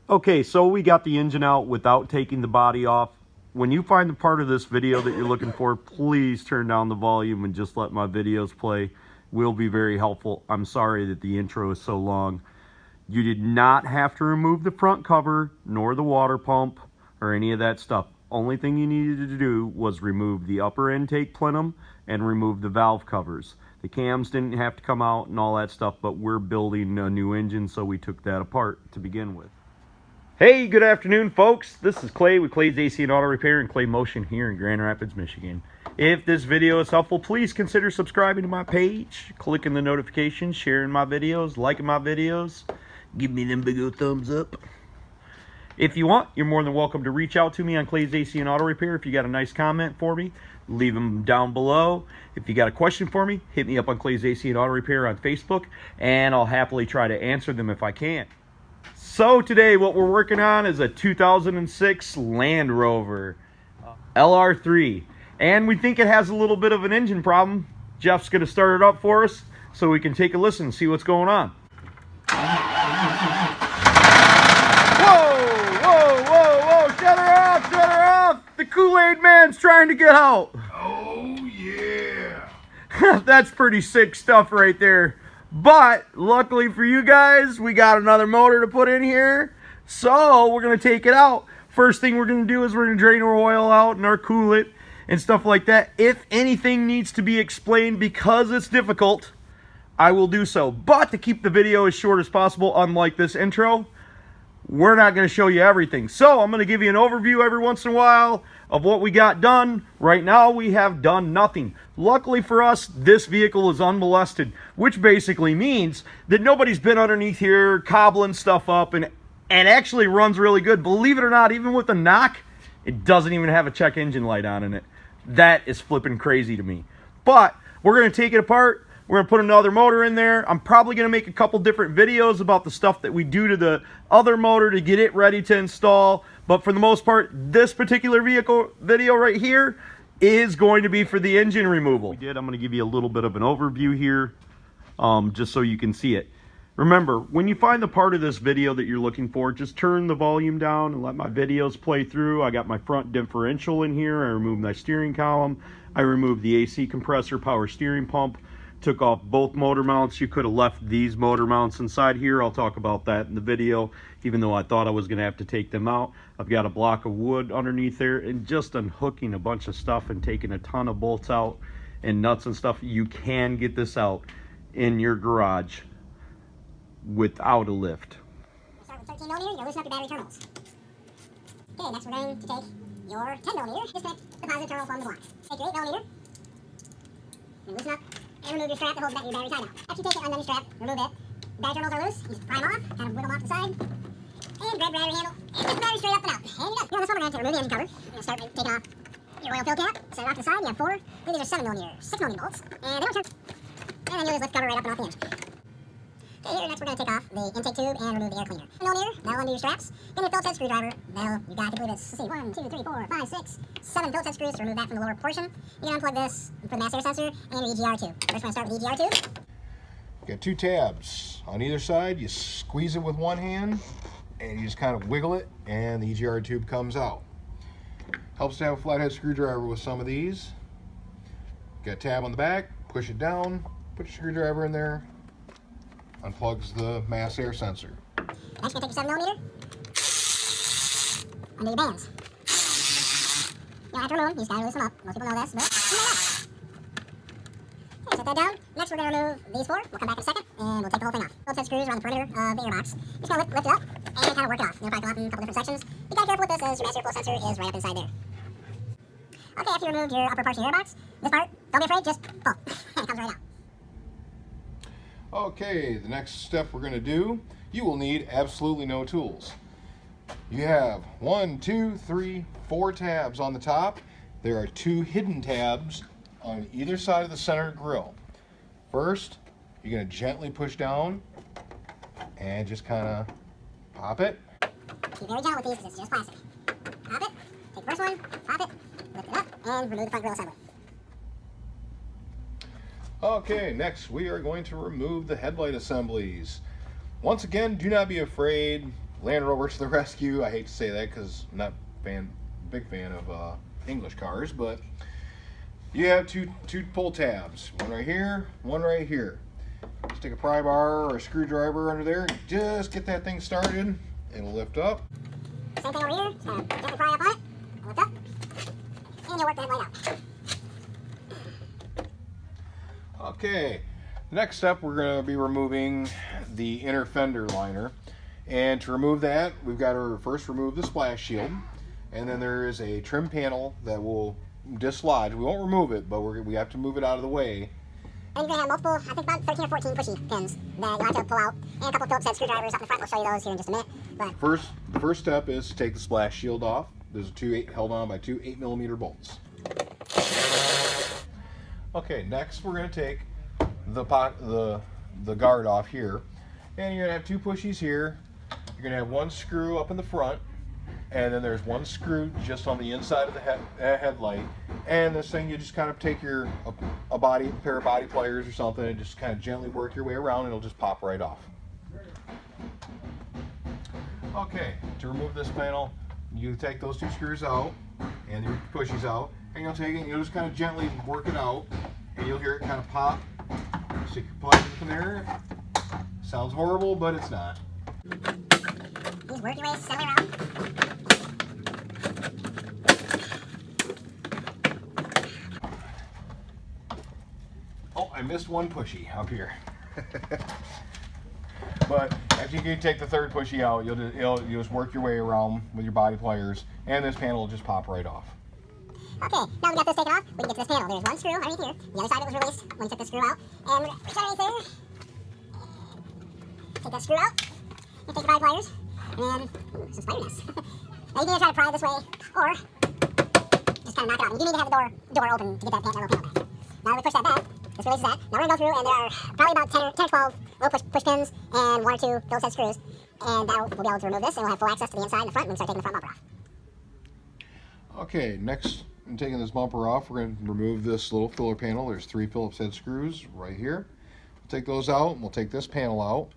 Okay, so we got the engine out without taking the body off. When you find the part of this video that you're looking for, please turn down the volume and just let my videos play. Will be very helpful. I'm sorry that the intro is so long. You did not have to remove the front cover, nor the water pump, or any of that stuff. Only thing you needed to do was remove the upper intake plenum and remove the valve covers. The cams didn't have to come out and all that stuff, but we're building a new engine, so we took that apart to begin with. Hey, good afternoon, folks. This is Clay with Clay's AC and Auto Repair and Clay Motion here in Grand Rapids, Michigan. If this video is helpful, please consider subscribing to my page, clicking the notifications, sharing my videos, liking my videos. Give me them big old thumbs up. If you want, you're more than welcome to reach out to me on Clay's AC and Auto Repair. If you got a nice comment for me, leave them down below. If you got a question for me, hit me up on Clay's AC and Auto Repair on Facebook, and I'll happily try to answer them if I can. So today what we're working on is a 2006 Land Rover LR3, and we think it has a little bit of an engine problem. Jeff's going to start it up for us so we can take a listen and see what's going on. Whoa, shut her off, the Kool-Aid man's trying to get out. Oh yeah. That's pretty sick stuff right there. But luckily for you guys, we got another motor to put in here, so we're going to take it out. First thing we're going to do is we're going to drain our oil out and our coolant and stuff like that. If anything needs to be explained because it's difficult, I will do so. But to keep the video as short as possible, unlike this intro, we're not going to show you everything. So I'm going to give you an overview every once in a while of what we got done. Right now we have done nothing. Luckily for us, this vehicle is unmolested, which basically means that nobody's been underneath here cobbling stuff up, and actually runs really good. Believe it or not, even with the knock, it doesn't even have a check engine light on in it. That is flipping crazy to me. But we're going to take it apart. We're going to put another motor in there. I'm probably going to make a couple different videos about the stuff that we do to the other motor to get it ready to install. But for the most part, this particular vehicle video right here is going to be for the engine removal. I'm going to give you a little bit of an overview here, just so you can see it. Remember, when you find the part of this video that you're looking for, just turn the volume down and let my videos play through. I got my front differential in here. I removed my steering column. I removed the AC compressor, power steering pump. Took off both motor mounts. You could have left these motor mounts inside here. I'll talk about that in the video, even though I thought I was going to have to take them out. I've got a block of wood underneath there, and just unhooking a bunch of stuff and taking a ton of bolts out and nuts and stuff. You can get this out in your garage without a lift. Start with 13mm, you're going to loosen up your battery terminals. Okay, next we're going to take your 10mm, disconnect the positive terminal from the block. Take your 8mm, and loosen up and remove your strap that holds your battery tie down. After you take it, undone your strap, remove it. The battery terminals are loose, you just pry them off, kind of wiggle them off to the side, and grab the battery handle, and get the battery straight up and out. And you're done. Here on this one, we're going to remove the engine cover. You're going to start taking off your oil fill cap, set it off to the side, you have 4, then these are 7mm, 6mm bolts, and they don't turn. And then you'll just lift the cover right up and off the engine. Okay, here next we're going to take off the intake tube and remove the air cleaner. 7mm, that'll undo your straps. Then your Phillips head screwdriver, you got, I believe it's, let's see, 1, 2, 3, 4, 5, 6, 7 Phillips head screws to remove that from the lower portion. You're going to unplug this for the mass air sensor and your EGR tube. First we're going to start with the EGR tube. Got 2 tabs on either side. You squeeze it with one hand and you just kind of wiggle it and the EGR tube comes out. Helps to have a flathead screwdriver with some of these. Got a tab on the back, push it down, put your screwdriver in there, unplugs the mass air sensor. Next we're going to take your 7mm, undo your bands. You don't have to remove them, you just got to loosen them up. Most people know this, but you know that. Okay, set that down. Next we're going to remove these 4. We'll come back in a second, and we'll take the whole thing off. Phillips head screws around the perimeter of the airbox. You're just going to lift it up and kind of work it off. You'll probably come off in a couple different sections. Be kind of careful with this, as your mass airflow sensor is right up inside there. Okay, after you removed your upper portion of your airbox, this part, don't be afraid, just pull. And it comes right out. Okay, the next step we're going to do, you will need absolutely no tools. You have 1, 2, 3, 4 tabs on the top. There are 2 hidden tabs on either side of the center grill. First, you're going to gently push down and just kind of pop it. Be very gentle with these because it's just plastic. Pop it, take the first one, pop it, lift it up, and remove the front grill assembly. Okay, next we are going to remove the headlight assemblies. Once again, do not be afraid. Land Rover to the rescue. I hate to say that because I'm not big fan of English cars, but you have two pull tabs. One right here, one right here. Just take a pry bar or a screwdriver under there and just get that thing started. It'll lift up. Same thing over here. Just gonna gently pry up on it, lift up, and you'll work the headlight out. Okay, next step we're going to be removing the inner fender liner. And to remove that, we've got to first remove the splash shield. And then there is a trim panel that will dislodge. We won't remove it, but we have to move it out of the way. And you're going to have multiple, I think about 13 or 14 pushy pins that you'll have to pull out. And a couple of Phillips head screwdrivers up in the front. We'll show you those here in just a minute. But the first step is to take the splash shield off. There's held on by two 8mm bolts. Okay, next we're going to take the guard off here. And you're going to have two pushies here. You're going to have one screw up in the front, and then there's one screw just on the inside of the headlight. And this thing, you just kind of take a pair of body pliers or something and just kind of gently work your way around, and it'll just pop right off. Okay, to remove this panel, you take those two screws out and your pushies out, and you'll take it and you'll just kind of gently work it out, and you'll hear it kind of pop. Stick your plug in there. Sounds horrible, but it's not. just work your way steadily around. Oh, I missed one pushy up here. But after you take the third pushy out, you'll just work your way around with your body pliers, and this panel will just pop right off. Okay, now we got this taken off, we can get to this panel. There's one screw underneath here. The other side of it was released when you took the screw out. And we're reach underneath there. Take that screw out. And take your body pliers. And some spider nests. Now you can either try to pry it this way, or just kind of knock it off. You do need to have the door open to get that little panel back. Now we push that back. This releases that. Now we're going to go through, and there are probably about 10 or 12 little push pins and 1 or 2 Phillips head screws. And we'll be able to remove this, and we'll have full access to the inside and the front, and we can start taking the front bumper off. Okay, next, in taking this bumper off, we're going to remove this little filler panel. There's 3 Phillips head screws right here. We'll take those out, and we'll take this panel out.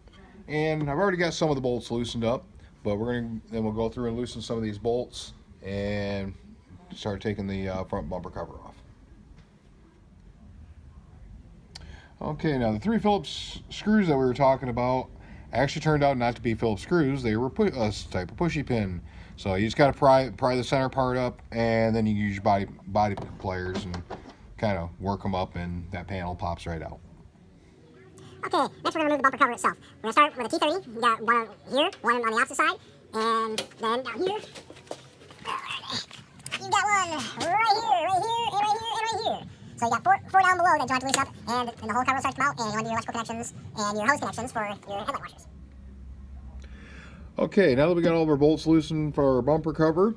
And I've already got some of the bolts loosened up, but then we'll go through and loosen some of these bolts and start taking the front bumper cover off. Okay, now the 3 Phillips screws that we were talking about actually turned out not to be Phillips screws. They were a type of pushy pin. So you just got to pry the center part up, and then you use your body pliers and kind of work them up, and that panel pops right out. Okay, next we're going to remove the bumper cover itself. We're going to start with a T30. You got one here, one on the opposite side, and then down here. You got one right here, and right here. So you got four down below that you'll have to loosen up, and the whole cover will start to come out, and you want to do your electrical connections and your hose connections for your headlight washers. Okay, now that we got all of our bolts loosened for our bumper cover,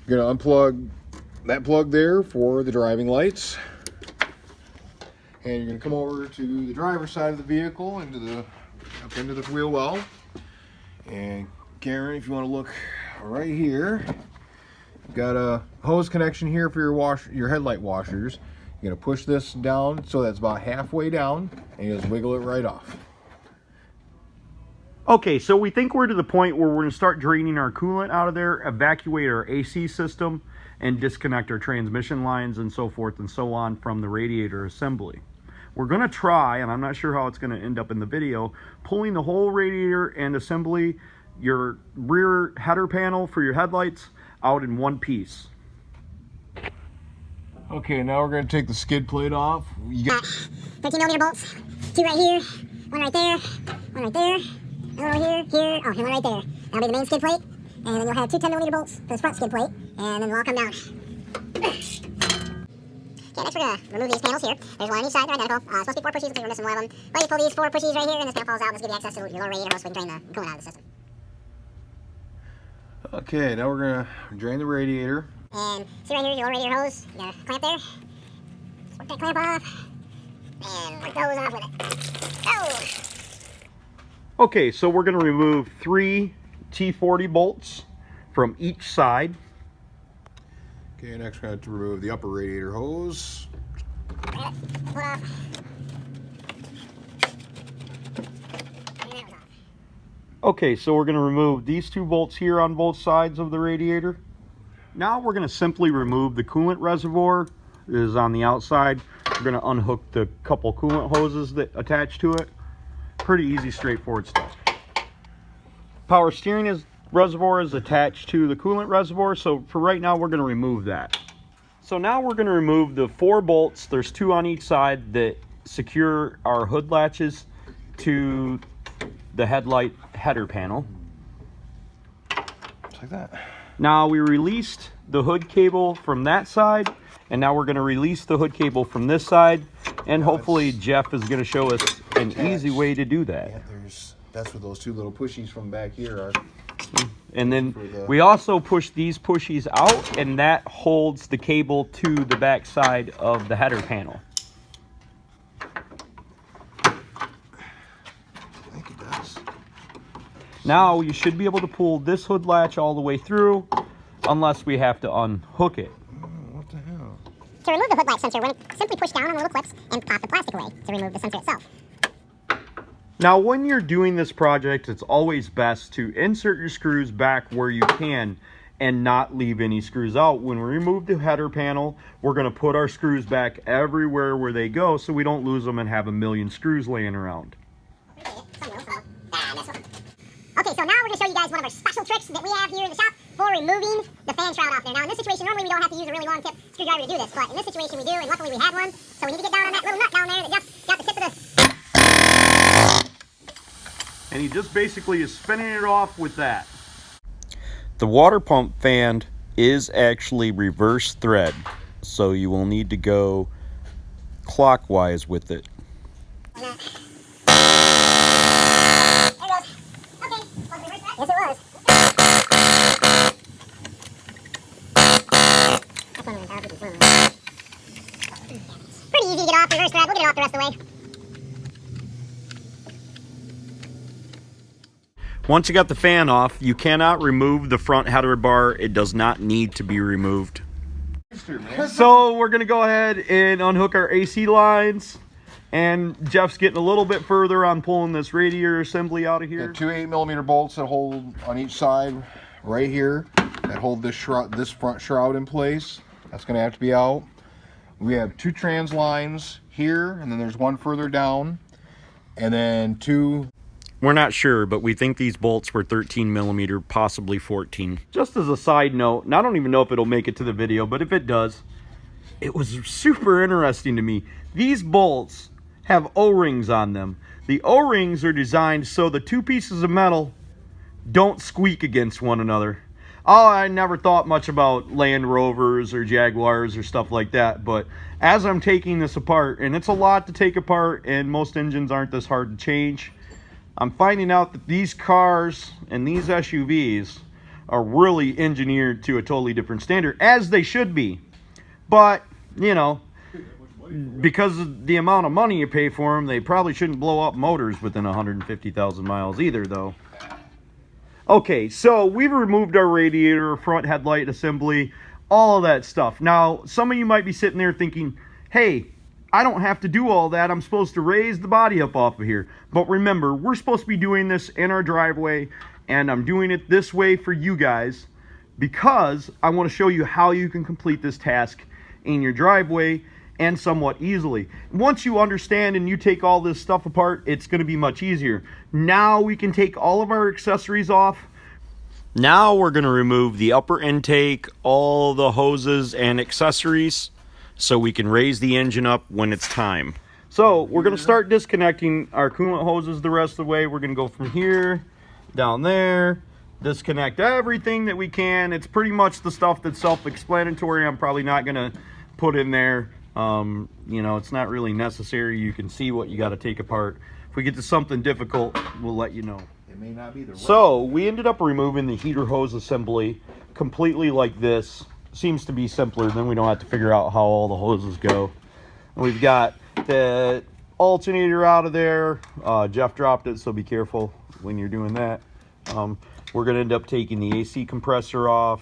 we're going to unplug that plug there for the driving lights. And you're going to come over to the driver's side of the vehicle, up into the wheel well. And Karen, if you want to look right here, you've got a hose connection here for your headlight washers. You're going to push this down so that's about halfway down, and you just wiggle it right off. Okay, so we think we're to the point where we're going to start draining our coolant out of there, evacuate our AC system, and disconnect our transmission lines and so forth and so on from the radiator assembly. We're going to try, and I'm not sure how it's going to end up in the video, pulling the whole radiator and assembly, your rear header panel for your headlights, out in one piece. Okay, now we're going to take the skid plate off. 13mm bolts, 2 right here, 1 right there, 1 right there. One over here, and one right there. That'll be the main skid plate, and then you'll have 2 10mm bolts for this front skid plate, and then they'll all come down. Okay, next we're going to remove these panels here. There's one on each side, they're identical. Supposed to be 4 pushies, looks like we're missing one of them. But you pull these 4 pushies right here, and this panel falls out, and this gives you access to your lower radiator hose so we can drain the coolant out of the system. Okay, now we're going to drain the radiator. And see right here, your lower radiator hose, you got a clamp there. Just work that clamp off, and work the hose off with it. Go! Okay, so we're going to remove 3 T40 bolts from each side. Okay, next we're going to remove the upper radiator hose. Pull it off. Okay, so we're going to remove these 2 bolts here on both sides of the radiator. Now we're going to simply remove the coolant reservoir. It is on the outside. We're going to unhook the couple coolant hoses that attach to it. Pretty easy, straightforward stuff. Power steering reservoir is attached to the coolant reservoir, so for right now we're going to remove that. So now we're going to remove the 4 bolts. There's 2 on each side that secure our hood latches to the headlight header panel. Just like that. Now we released the hood cable from that side, and now we're going to release the hood cable from this side, and hopefully Jeff is going to show us an easy way to do that. Yeah, that's where those 2 little pushies from back here are. And then we also push these pushies out, and that holds the cable to the back side of the header panel. I think it does. Now you should be able to pull this hood latch all the way through, unless we have to unhook it. What the hell? To remove the hood latch sensor, we're going to simply push down on the little clips and pop the plastic away to remove the sensor itself. Now when you're doing this project, it's always best to insert your screws back where you can and not leave any screws out. When we remove the header panel, we're going to put our screws back everywhere where they go so we don't lose them and have a million screws laying around. Okay, so now we're going to show you guys one of our special tricks that we have here in the shop for removing the fan shroud off there. Now in this situation, normally we don't have to use a really long tip screwdriver to do this, but in this situation we do, and luckily we had one, so we need to get down on that little nut down there that just got the tip of the... And he just basically is spinning it off with that. The water pump fan is actually reverse thread, so you will need to go clockwise with it. There it goes. Okay, was it reverse thread? Yes, it was. That's one of the pretty easy to get off reverse thread. We'll get it off the rest of the way. Once you got the fan off, you cannot remove the front header bar. It does not need to be removed. So we're going to go ahead and unhook our AC lines. And Jeff's getting a little bit further on pulling this radiator assembly out of here. 2 8mm bolts that hold on each side right here that hold this front shroud in place. That's going to have to be out. We have 2 trans lines here, and then there's one further down, and then 2. We're not sure, but we think these bolts were 13mm, possibly 14. Just as a side note, and I don't even know if it'll make it to the video, but if it does, it was super interesting to me. These bolts have O-rings on them. The O-rings are designed so the 2 pieces of metal don't squeak against one another. Oh, I never thought much about Land Rovers or Jaguars or stuff like that, but as I'm taking this apart, and it's a lot to take apart, and most engines aren't this hard to change, I'm finding out that these cars and these SUVs are really engineered to a totally different standard, as they should be. But, you know, because of the amount of money you pay for them, they probably shouldn't blow up motors within 150,000 miles either, though. Okay, so we've removed our radiator, front headlight assembly, all of that stuff. Now, some of you might be sitting there thinking, hey, I don't have to do all that. I'm supposed to raise the body up off of here. But remember, we're supposed to be doing this in our driveway, and I'm doing it this way for you guys because I want to show you how you can complete this task in your driveway and somewhat easily. Once you understand and you take all this stuff apart, it's going to be much easier. Now we can take all of our accessories off. Now we're going to remove the upper intake, all the hoses and accessories, so we can raise the engine up when it's time. So we're going to start disconnecting our coolant hoses the rest of the way. We're going to go from here down there, disconnect everything that we can. It's pretty much the stuff that's self-explanatory. I'm probably not going to put in there. You know, it's not really necessary. You can see what you got to take apart. If we get to something difficult, we'll let you know. It may not be the right. So we ended up removing the heater hose assembly completely like this. Seems to be simpler, then we don't have to figure out how all the hoses go. And we've got the alternator out of there. Jeff dropped it, so be careful when you're doing that. We're going to end up taking the AC compressor off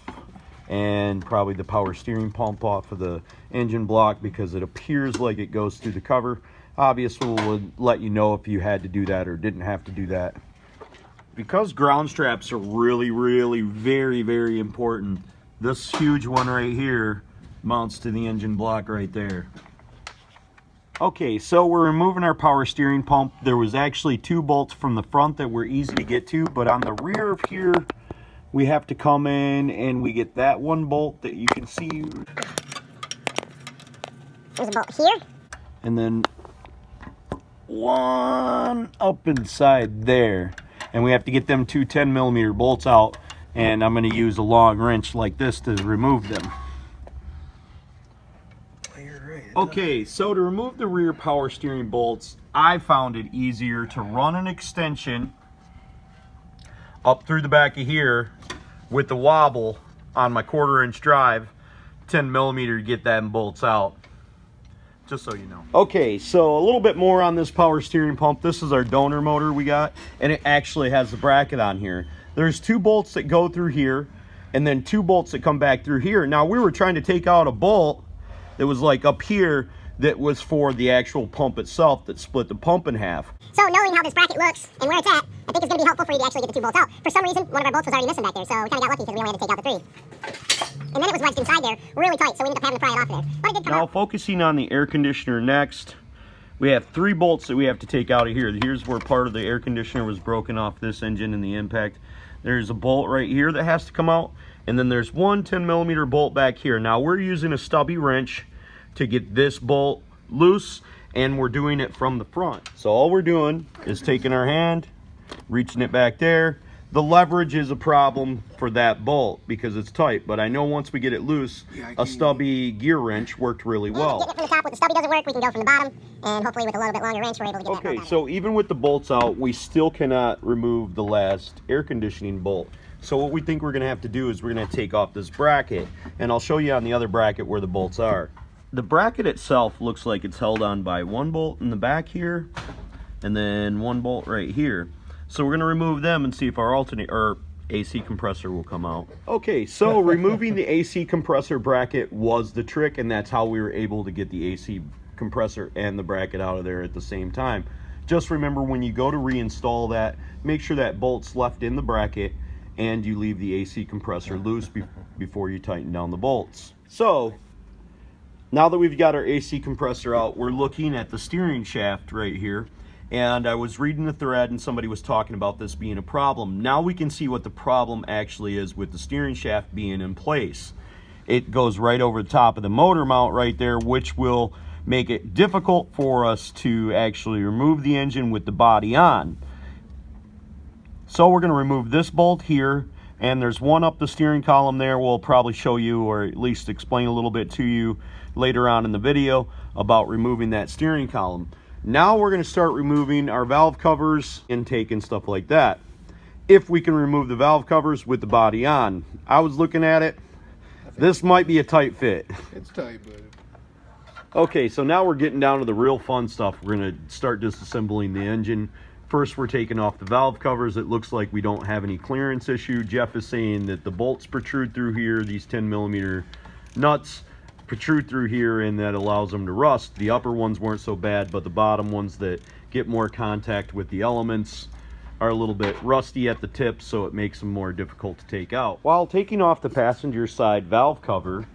and probably the power steering pump off of the engine block because it appears like it goes through the cover. Obviously, we'll let you know if you had to do that or didn't have to do that. because ground straps are really, really very, very important, this huge one right here mounts to the engine block right there. Okay, so we're removing our power steering pump. There was actually 2 bolts from the front that were easy to get to, but on the rear of here, we have to come in and we get that 1 bolt that you can see. There's a bolt here. And then 1 up inside there. And we have to get them 2 10mm bolts out, and I'm going to use a long wrench like this to remove them. Okay, so to remove the rear power steering bolts, I found it easier to run an extension up through the back of here with the wobble on my 1/4-inch drive, 10mm to get them bolts out. Just so you know. Okay, so a little bit more on this power steering pump. This is our donor motor we got, and it actually has the bracket on here. There's 2 bolts that go through here, and then 2 bolts that come back through here. Now, we were trying to take out a bolt that was like up here that was for the actual pump itself that split the pump in half. So knowing how this bracket looks and where it's at, I think it's going to be helpful for you to actually get the 2 bolts out. For some reason, one of our bolts was already missing back there, so we kind of got lucky because we only had to take out the 3. And then it was wedged inside there really tight, so we ended up having to pry it off of there. But it did come out. Now, focusing on the air conditioner next, we have 3 bolts that we have to take out of here. Here's where part of the air conditioner was broken off this engine in the impact. There's a bolt right here that has to come out, and then there's 1 10mm bolt back here. Now, we're using a stubby wrench to get this bolt loose, and we're doing it from the front. So all we're doing is taking our hand, reaching it back there. The leverage is a problem for that bolt because it's tight, but I know once we get it loose, a stubby gear wrench worked really well. Getting it from the top with the stubby doesn't work, we can go from the bottom, and hopefully with a little bit longer wrench, we're able to get that bolt out. Okay, so even with the bolts out, we still cannot remove the last air conditioning bolt. So what we think we're gonna have to do is we're gonna take off this bracket, and I'll show you on the other bracket where the bolts are. The bracket itself looks like it's held on by 1 bolt in the back here, and then 1 bolt right here. So we're going to remove them and see if our AC compressor will come out. Okay, so removing the AC compressor bracket was the trick, and that's how we were able to get the AC compressor and the bracket out of there at the same time. Just remember, when you go to reinstall that, make sure that bolt's left in the bracket and you leave the AC compressor loose before you tighten down the bolts. So now that we've got our AC compressor out, we're looking at the steering shaft right here. And I was reading the thread and somebody was talking about this being a problem. Now we can see what the problem actually is with the steering shaft being in place. It goes right over the top of the motor mount right there, which will make it difficult for us to actually remove the engine with the body on. So we're going to remove this bolt here, and there's 1 up the steering column there. We'll probably show you, or at least explain a little bit to you later on in the video about removing that steering column. Now we're going to start removing our valve covers, intake and stuff like that. If we can remove the valve covers with the body on. I was looking at it. This might be a tight fit. It's tight, but... Okay, so now we're getting down to the real fun stuff. We're going to start disassembling the engine. First, we're taking off the valve covers. It looks like we don't have any clearance issue. Jeff is saying that the bolts protrude through here. These 10mm nuts protrude through here, and that allows them to rust. The upper ones weren't so bad, but the bottom ones that get more contact with the elements are a little bit rusty at the tips, so it makes them more difficult to take out. While taking off the passenger side valve cover,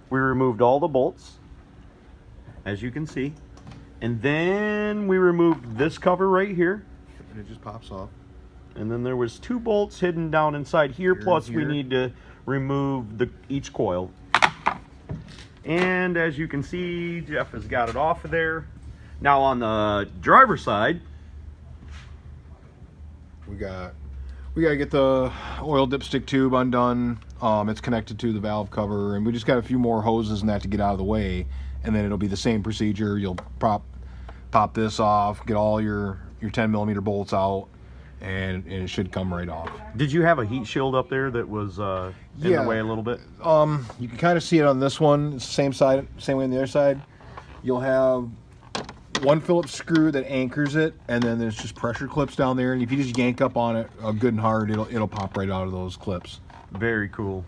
we removed all the bolts, as you can see, and then we removed this cover right here. And it just pops off. And then there was 2 bolts hidden down inside here, plus we need to remove each coil. And as you can see, Jeff has got it off of there. Now on the driver's side, we got to get the oil dipstick tube undone. It's connected to the valve cover, and we just got a few more hoses and that to get out of the way, and then it'll be the same procedure. You'll pop this off, get all your 10mm bolts out, and it should come right off. Did you have a heat shield up there that was in the way a little bit? You can kind of see it on this one. It's the same side, same way on the other side. You'll have 1 Phillips screw that anchors it, and then there's just pressure clips down there, and if you just yank up on it good and hard, it'll pop right out of those clips. Very cool.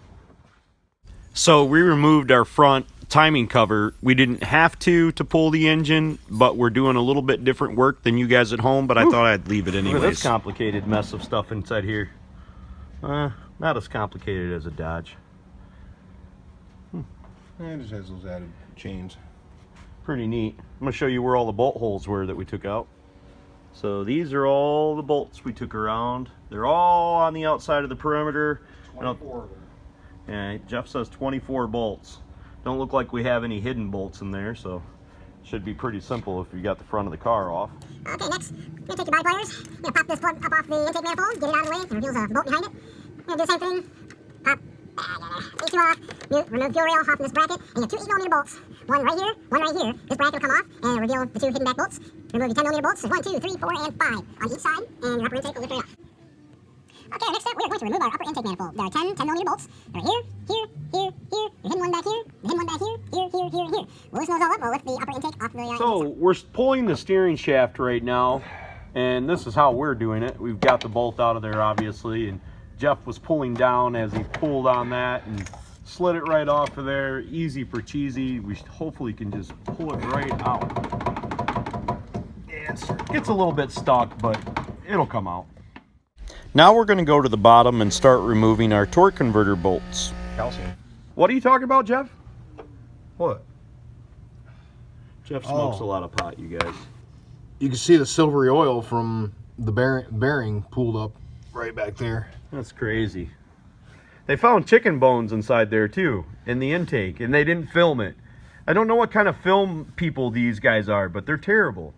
So we removed our front timing cover. We didn't have to pull the engine, but we're doing a little bit different work than you guys at home, but I thought I'd leave it anyways. Look at this complicated mess of stuff inside here. Not as complicated as a Dodge. It just has those added chains. Pretty neat. I'm going to show you where all the bolt holes were that we took out. So these are all the bolts we took around. They're all on the outside of the perimeter. 24 of them. Yeah, Jeff says 24 bolts. Don't look like we have any hidden bolts in there, so it should be pretty simple if you got the front of the car off. Okay, next, we're going to take your body pliers. You're going to pop this plug up off the intake manifold, get it out of the way, and reveals a bolt behind it. You're going to do the same thing. Pop these two off, remove fuel rail off from this bracket, and you have two 8mm bolts. One right here, one right here. This bracket will come off and reveal the two hidden back bolts. Remove your 10mm bolts. There's 1, 2, 3, 4, and 5 on each side, and your upper intake will lift right off. Okay, next step, we are going to remove our upper intake manifold. There are 10mm bolts. They're here, here, here, here. The hidden one back here, the hidden one back here, here, here, here, here. We'll loosen those all up. We'll lift the upper intake off the... So we're pulling the steering shaft right now, and this is how we're doing it. We've got the bolt out of there, obviously, and Jeff was pulling down as he pulled on that and slid it right off of there. Easy for cheesy. We hopefully can just pull it right out. It's a little bit stuck, but it'll come out. Now we're going to go to the bottom and start removing our torque converter bolts. Calcium. What are you talking about, Jeff? What? Jeff smokes a lot of pot, you guys. You can see the silvery oil from the bearing pulled up right back there. That's crazy. They found chicken bones inside there too, in the intake, and they didn't film it. I don't know what kind of film people these guys are, but they're terrible.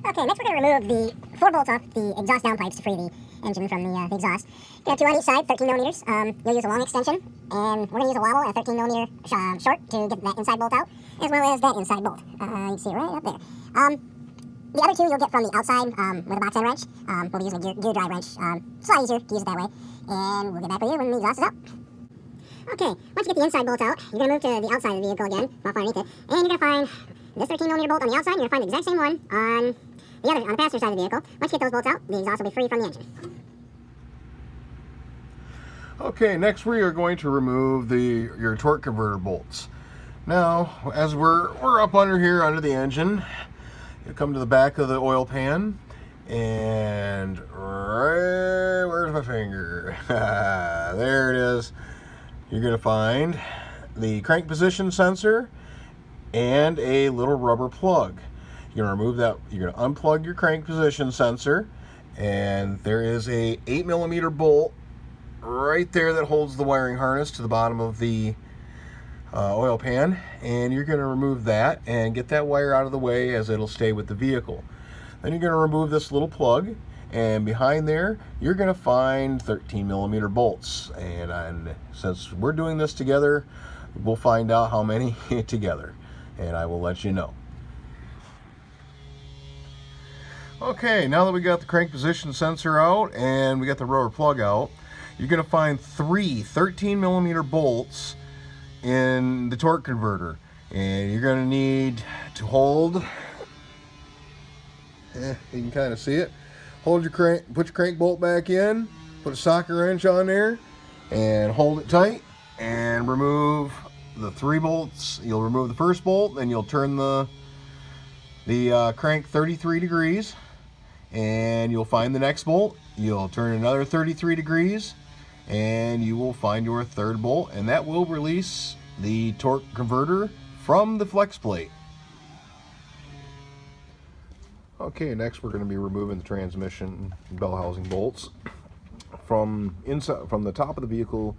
Okay, next we're going to remove the 4 bolts off the exhaust downpipes to free the engine from the exhaust. You have 2 on each side, 13mm. You'll use a long extension, and we're going to use a wobble and a 13mm short to get that inside bolt out, as well as that inside bolt. You can see it right up there. The other 2 you'll get from the outside with a box end wrench. We'll be using a gear drive wrench. It's a lot easier to use it that way. And we'll get back with you when the exhaust is out. Okay, once you get the inside bolt out, you're going to move to the outside of the vehicle again, off underneath it. And you're going to find this 13mm bolt on the outside. You're going to find the exact same one on the passenger side of the vehicle. Once you get those bolts out, the exhaust will be free from the engine. Okay, next we are going to remove your torque converter bolts. Now, as we're up under here, under the engine, you come to the back of the oil pan, and right, where's my finger? There it is. You're going to find the crank position sensor and a little rubber plug. You're going to remove that. You're going to unplug your crank position sensor, and there is a 8mm bolt right there that holds the wiring harness to the bottom of the oil pan, and you're going to remove that and get that wire out of the way as it'll stay with the vehicle. Then you're going to remove this little plug, and behind there you're going to find 13mm bolts, and since we're doing this together, we'll find out how many together, and I will let you know. Okay, now that we got the crank position sensor out and we got the rubber plug out, you're going to find 3 13mm bolts in the torque converter, and you're going to need to hold, you can kind of see it, hold your crank, put your crank bolt back in, put a socket wrench on there and hold it tight, and remove the 3 bolts. You'll remove the first bolt, then you'll turn the crank 33 degrees, and you'll find the next bolt. You'll turn another 33 degrees, and you will find your 3rd bolt, and that will release the torque converter from the flex plate. Okay, next we're going to be removing the transmission bell housing bolts. From the top of the vehicle,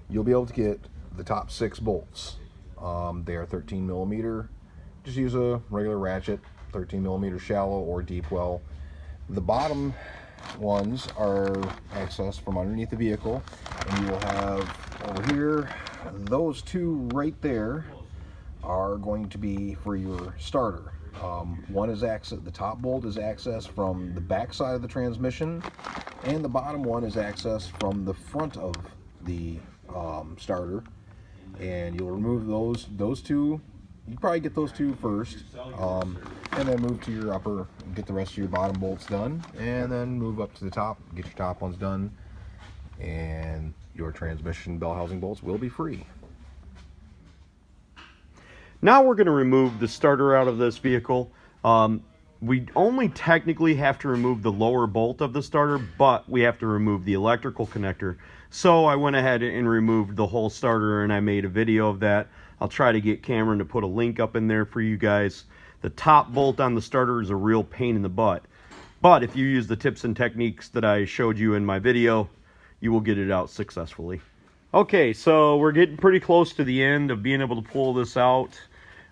you'll be able to get the top 6 bolts. They are 13mm. Just use a regular ratchet, 13mm shallow or deep well. The bottom ones are accessed from underneath the vehicle, and you will have over here, those 2 right there are going to be for your starter. One is the top bolt is accessed from the back side of the transmission, and the bottom one is accessed from the front of the starter. And you'll remove those 2. You probably get those 2 first, and then move to your upper, get the rest of your bottom bolts done, and then move up to the top, get your top ones done, and your transmission bell housing bolts will be free. Now we're going to remove the starter out of this vehicle. We only technically have to remove the lower bolt of the starter, but we have to remove the electrical connector. So I went ahead and removed the whole starter, and I made a video of that. I'll try to get Cameron to put a link up in there for you guys. The top bolt on the starter is a real pain in the butt. But if you use the tips and techniques that I showed you in my video, you will get it out successfully. Okay, so we're getting pretty close to the end of being able to pull this out.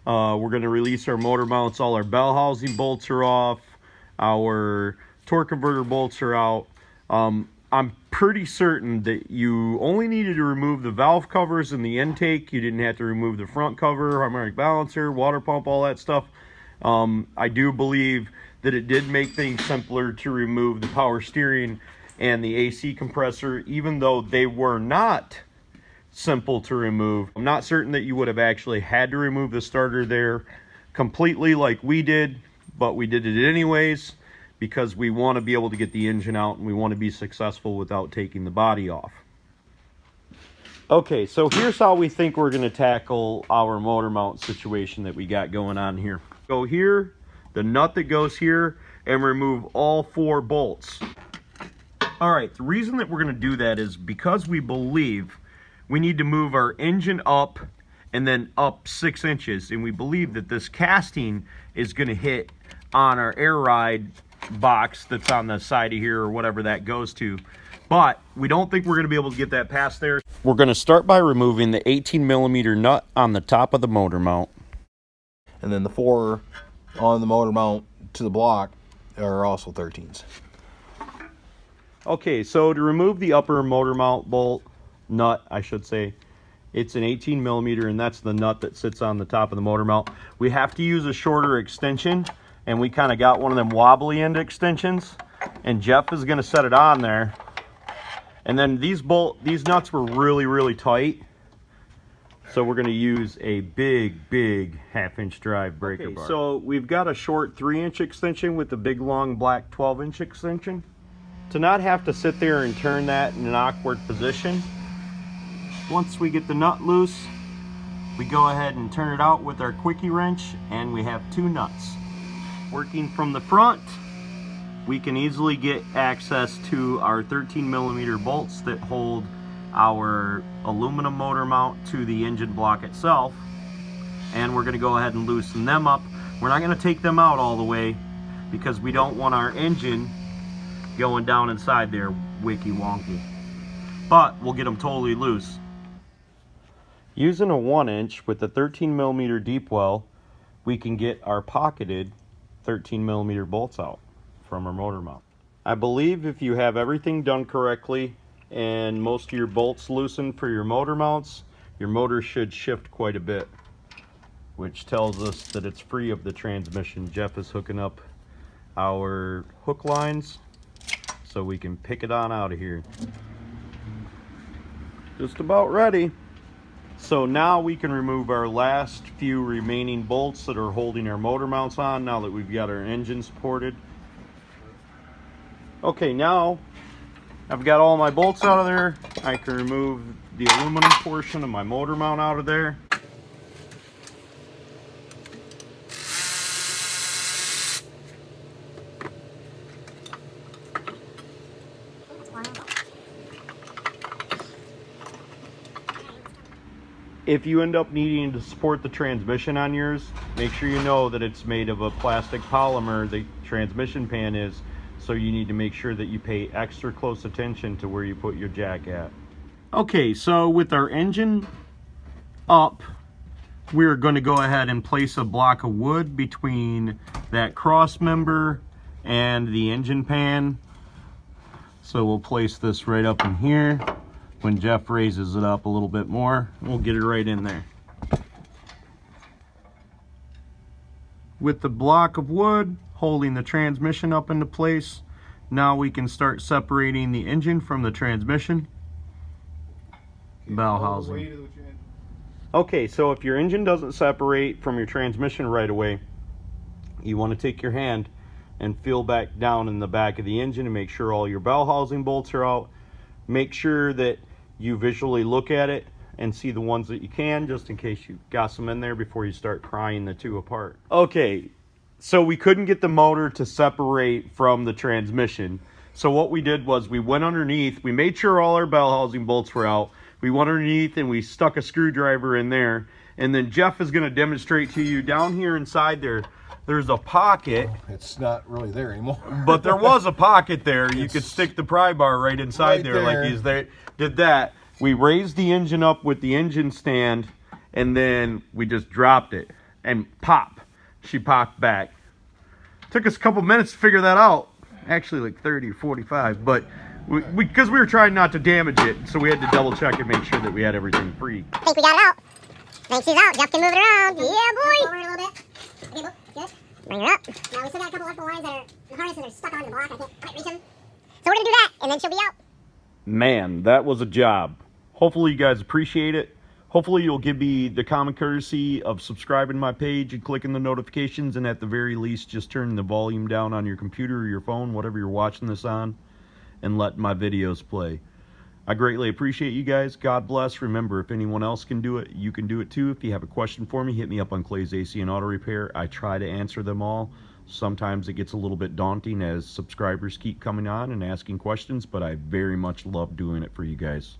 We're going to release our motor mounts. All our bell housing bolts are off. Our torque converter bolts are out. I'm pretty certain that you only needed to remove the valve covers and the intake. You didn't have to remove the front cover, harmonic balancer, water pump, all that stuff. I do believe that it did make things simpler to remove the power steering and the AC compressor, even though they were not simple to remove. I'm not certain that you would have actually had to remove the starter there completely like we did, but we did it anyways because we want to be able to get the engine out and we want to be successful without taking the body off. Okay, so here's how we think we're going to tackle our motor mount situation that we got going on here. Go here, the nut that goes here, and remove all 4 bolts. All right, the reason that we're going to do that is because we believe we need to move our engine up and then up 6 inches. And we believe that this casting is going to hit on our air ride box that's on the side of here or whatever that goes to. But we don't think we're going to be able to get that past there. We're going to start by removing the 18mm nut on the top of the motor mount. And then the 4 on the motor mount to the block are also 13s. Okay, so to remove the upper motor mount bolt, nut I should say, it's an 18mm, and that's the nut that sits on the top of the motor mount. We have to use a shorter extension, and we kind of got one of them wobbly end extensions, and Jeff is going to set it on there. And then these nuts were really tight, so we're going to use a big 1/2-inch drive breaker bar. So we've got a short 3-inch extension with the big long black 12-inch extension. To not have to sit there and turn that in an awkward position, once we get the nut loose, we go ahead and turn it out with our quickie wrench, and we have 2 nuts. Working from the front, we can easily get access to our 13mm bolts that hold our aluminum motor mount to the engine block itself, and we're going to go ahead and loosen them up. We're not going to take them out all the way because we don't want our engine going down inside there wicky wonky, but we'll get them totally loose. Using a 1-inch with the 13mm deep well, we can get our pocketed 13mm bolts out from our motor mount. I believe if you have everything done correctly and most of your bolts loosened for your motor mounts, your motor should shift quite a bit, which tells us that it's free of the transmission. Jeff is hooking up our hook lines so we can pick it on out of here. Just about ready. So now we can remove our last few remaining bolts that are holding our motor mounts on now that we've got our engine supported. Okay, now I've got all my bolts out of there. I can remove the aluminum portion of my motor mount out of there. If you end up needing to support the transmission on yours, make sure you know that it's made of a plastic polymer, the transmission pan is, so you need to make sure that you pay extra close attention to where you put your jack at. Okay, so with our engine up, we're going to go ahead and place a block of wood between that cross member and the engine pan. So we'll place this right up in here. When Jeff raises it up a little bit more, we'll get it right in there. With the block of wood holding the transmission up into place, now we can start separating the engine from the transmission. Bell housing. Okay, so if your engine doesn't separate from your transmission right away, you want to take your hand and feel back down in the back of the engine and make sure all your bell housing bolts are out. Make sure that you visually look at it and see the ones that you can, just in case you got some in there before you start prying the two apart. Okay, so we couldn't get the motor to separate from the transmission. So what we did was we went underneath, we made sure all our bell housing bolts were out. We went underneath and we stuck a screwdriver in there. And then Jeff is going to demonstrate to you down here inside there, there's a pocket. It's not really there anymore. But there was a pocket there. You could stick the pry bar right inside there like he's there. Did that. We raised the engine up with the engine stand, and then we just dropped it. And pop. She popped back. Took us a couple minutes to figure that out. Actually like 30 or 45. But because we were trying not to damage it, so we had to double check and make sure that we had everything free. I think we got it out. Thanks, she's out. Jeff can move it around. Yeah, boy. Over it a little bit. Okay, look, good. Bring it up. Now we still got a couple electrical lines that are, the harnesses are stuck on the block. I can't quite reach them. So we're gonna do that, and then she'll be out. Man, that was a job. Hopefully you guys appreciate it. Hopefully you'll give me the common courtesy of subscribing to my page and clicking the notifications, and at the very least just turning the volume down on your computer or your phone, whatever you're watching this on, and let my videos play. I greatly appreciate you guys. God bless. Remember, if anyone else can do it, you can do it too. If you have a question for me, hit me up on Clay's AC and Auto Repair. I try to answer them all. Sometimes it gets a little bit daunting as subscribers keep coming on and asking questions, but I very much love doing it for you guys.